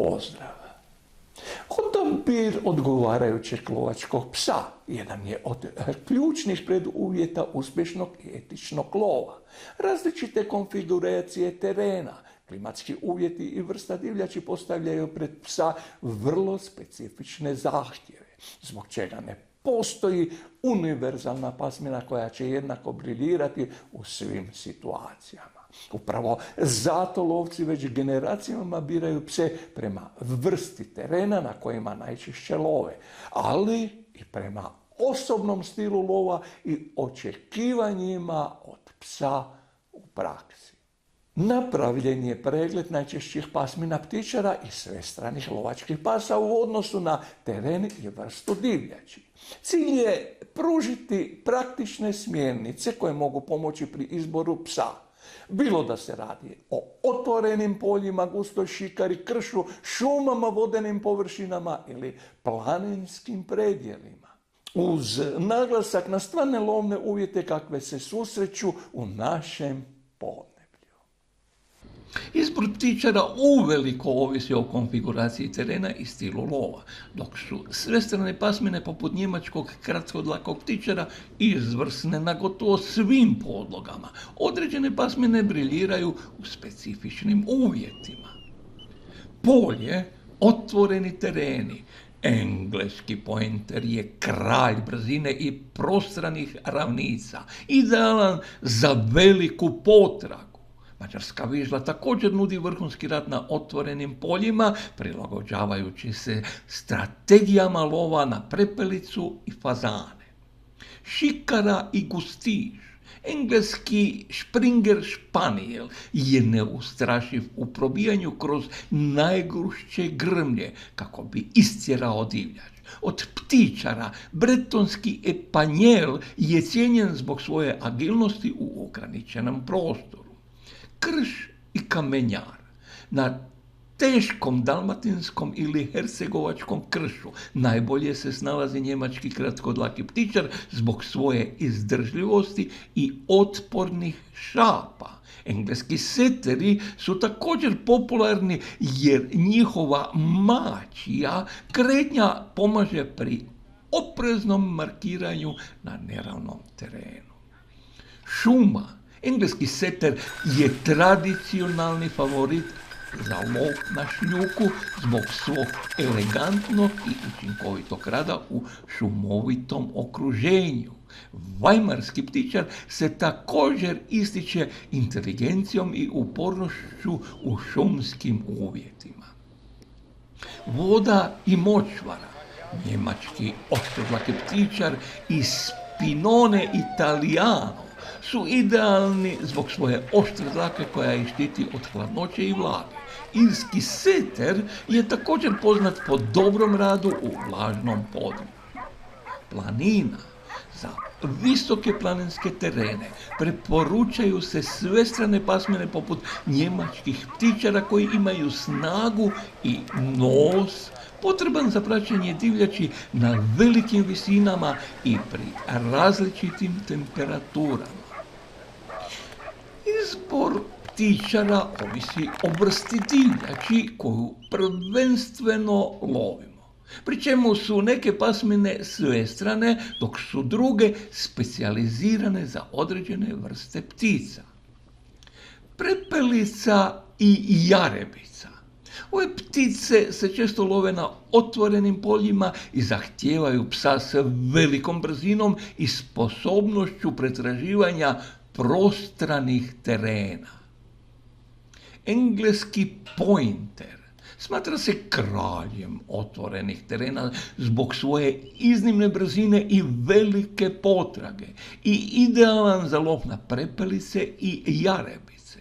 pozdrav. Odabir odgovarajućeg lovačkog psa jedan je od ključnih preduvjeta uspješnog i etičnog lova. Različite konfiguracije terena, klimatski uvjeti i vrsta divljači postavljaju pred psa vrlo specifične zahtjeve, zbog čega ne postoji univerzalna pasmina koja će jednako briljirati u svim situacijama. Upravo zato lovci već generacijama biraju pse prema vrsti terena na kojima najčešće love, ali i prema osobnom stilu lova i očekivanjima od psa u praksi. Napravljen je pregled najčešćih pasmina ptičara i svestranih lovačkih pasa u odnosu na teren i vrstu divljači. Cilj je pružiti praktične smjernice koje mogu pomoći pri izboru psa. Bilo da se radi o otvorenim poljima, gustoj šikari, kršu, šumama, vodenim površinama ili planinskim predjelima. Uz naglasak na stvarne lovne uvjete kakve se susreću u našem podneblju. Izbor ptičara uveliko ovisi o konfiguraciji terena i stilu lova, dok su svestrane pasmine poput njemačkog kratkodlakog ptičara izvrsne na gotovo svim podlogama. Određene pasmine briljiraju u specifičnim uvjetima. Polje, otvoreni tereni. Engleski pointer je kralj brzine i prostranih ravnica, idealan za veliku potragu. Mađarska vižla također nudi vrhunski rad na otvorenim poljima, prilagođavajući se strategijama lova na prepelicu i fazane. Šikara i gustiž, engleski Springer Španijel, je neustrašiv u probijanju kroz najgušće grmlje kako bi istjerao divljač. Od ptičara bretonski Epanjel je cijenjen zbog svoje agilnosti u ograničenom prostoru. Krš i kamenjar. Na teškom dalmatinskom ili hercegovačkom kršu najbolje se snalazi njemački kratkodlaki ptičar zbog svoje izdržljivosti i otpornih šapa. Engleski seteri su također popularni jer njihova mačija kretnja pomaže pri opreznom markiranju na neravnom terenu. Šuma. Engleski seter je tradicionalni favorit za lov na šljuku zbog svog elegantnog i učinkovitog rada u šumovitom okruženju. Vajmarski ptičar se također ističe inteligencijom i upornošću u šumskim uvjetima. Voda i močvara. Njemački oštrodlaki ptičar i Spinone Italiano su idealni zbog svoje oštre dlake koja ih štiti od hladnoće i vlage. Irski seter je također poznat po dobrom radu u vlažnom području. Planina. Za visoke planinske terene preporučaju se svestrane pasmine poput njemačkih ptičara koji imaju snagu i nos potreban za praćenje divljači na velikim visinama i pri različitim temperaturama. Izbor ptičara ovisi o vrsti divljači koju prvenstveno lovimo, pri čemu su neke pasmine svestrane, dok su druge specijalizirane za određene vrste ptica. Prepelica i jarebica. Ove ptice se često love na otvorenim poljima i zahtijevaju psa s velikom brzinom i sposobnošću pretraživanja prostranih terena. Engleski pointer smatra se kraljem otvorenih terena zbog svoje iznimne brzine i velike potrage i idealan za lov na prepelice i jarebice.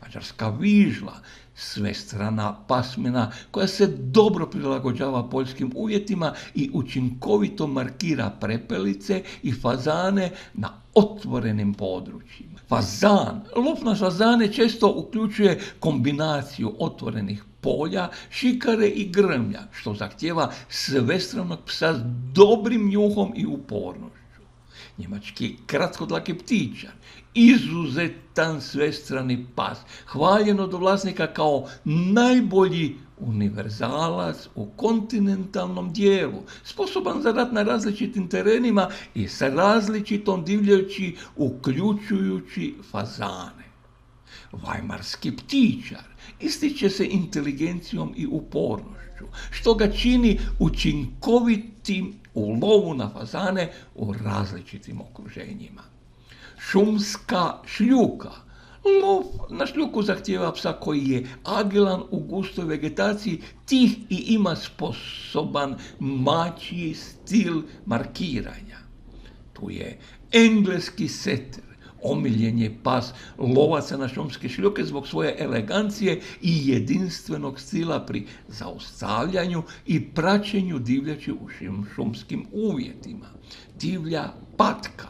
Mađarska vižla, svestrana pasmina koja se dobro prilagođava poljskim uvjetima i učinkovito markira prepelice i fazane na otvorenim područjima. Lov na fazane često uključuje kombinaciju otvorenih polja, šikare i grmlja, što zahtijeva svestranog psa s dobrim njuhom i upornošću. Njemački kratkodlaki ptičar, izuzetan svestrani pas, hvaljen od vlasnika kao najbolji univerzalac u kontinentalnom dijelu, sposoban za rad na različitim terenima i sa različitom divljači, uključujući fazane. Vajmarski ptičar ističe se inteligencijom i upornošću, što ga čini učinkovitim u lovu na fazane u različitim okruženjima. Šumska šljuka. Lov na šljuku zahtijeva psa koji je agilan u gustoj vegetaciji, tih i ima sposoban mačji stil markiranja. Tu je engleski setter. Omiljen je pas lovaca na šumske šljuke zbog svoje elegancije i jedinstvenog stila pri zaustavljanju i praćenju divljači u šumskim uvjetima. Divlja patka.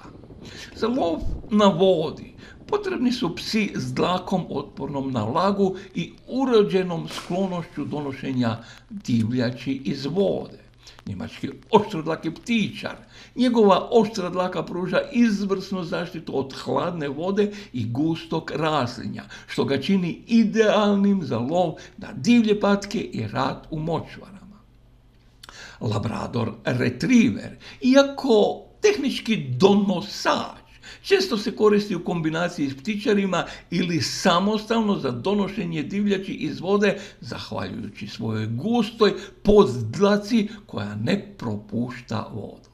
Za lov na vodi potrebni su psi s dlakom otpornom na vlagu i urođenom sklonošću donošenja divljači iz vode. Njemački oštrodlaki ptičar. Njegova oštra dlaka pruža izvrsnu zaštitu od hladne vode i gustog raslinja, što ga čini idealnim za lov na divlje patke i rad u močvarama. Labrador retriever, iako tehnički donosač, često se koristi u kombinaciji s ptičarima ili samostalno za donošenje divljači iz vode, zahvaljujući svojoj gustoj poddlaci koja ne propušta vodu.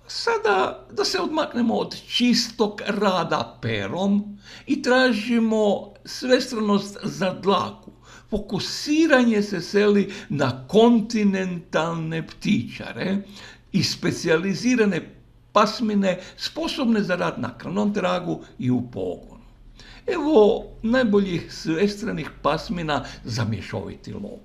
Sada da se odmaknemo od čistog rada perom i tražimo svestranost za dlaku. Fokusiranje se seli na kontinentalne ptičare i specijalizirane pasmine sposobne za rad na krvnom tragu i u pogonu. Evo najboljih svestranih pasmina za mješoviti lov.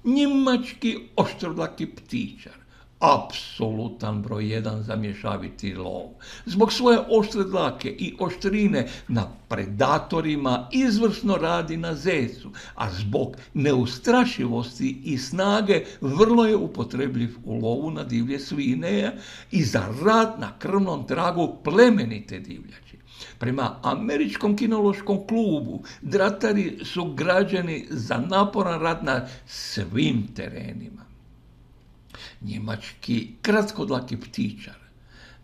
Njemački oštrodlaki ptičar, apsolutan broj 1 za mješoviti lov. Zbog svoje oštre dlake i oštrine na predatorima izvrsno radi na zecu, a zbog neustrašivosti i snage vrlo je upotrebljiv u lovu na divlje svinje i za rad na krvnom tragu plemenite divljači. Prema Američkom kinološkom klubu dratari su građeni za naporan rad na svim terenima. Njemački kratkodlaki ptičar,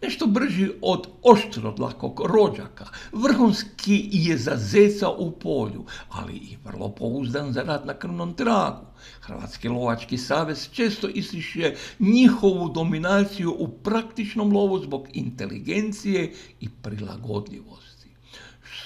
nešto brži od oštrodlakog rođaka, vrhunski je za zeca u polju, ali i vrlo pouzdan za rad na krvnom tragu. Hrvatski lovački savez često ističe njihovu dominaciju u praktičnom lovu zbog inteligencije i prilagodljivosti.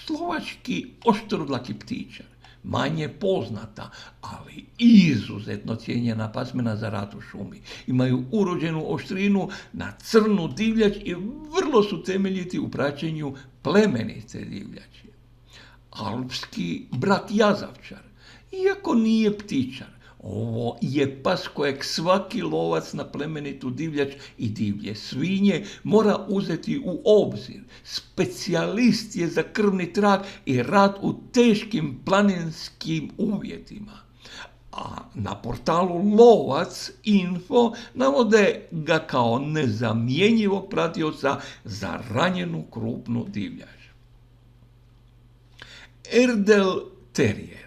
Slovački oštrodlaki ptičar, manje poznata, ali izuzetno cijenjena pasmina za rad u šumi. Imaju urođenu oštrinu na crnu divljač i vrlo su temeljiti u praćenju plemenite divljači. Alpski brak jazavčar, iako nije ptičar, ovo je pas kojeg svaki lovac na plemenitu divljač i divlje svinje mora uzeti u obzir. Specijalist je za krvni trag i rad u teškim planinskim uvjetima. A na portalu Lovac Info navode ga kao nezamjenjivog pratioca za ranjenu krupnu divljač. Erdel Terrier,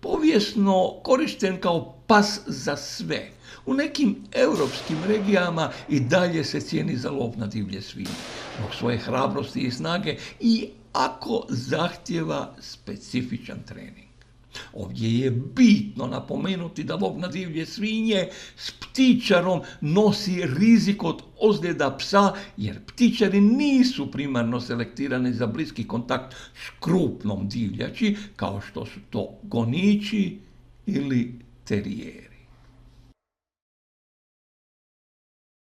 povijesno korišten kao pas za sve. U nekim europskim regijama i dalje se cijeni za lov na divlje svinje, zbog svoje hrabrosti i snage i ako zahtjeva specifičan trening. Ovdje je bitno napomenuti da lov na divlje svinje s ptičarom nosi rizik od ozljeda psa, jer ptičari nisu primarno selektirani za bliski kontakt s krupnom divljači, kao što su to goniči ili terijeri.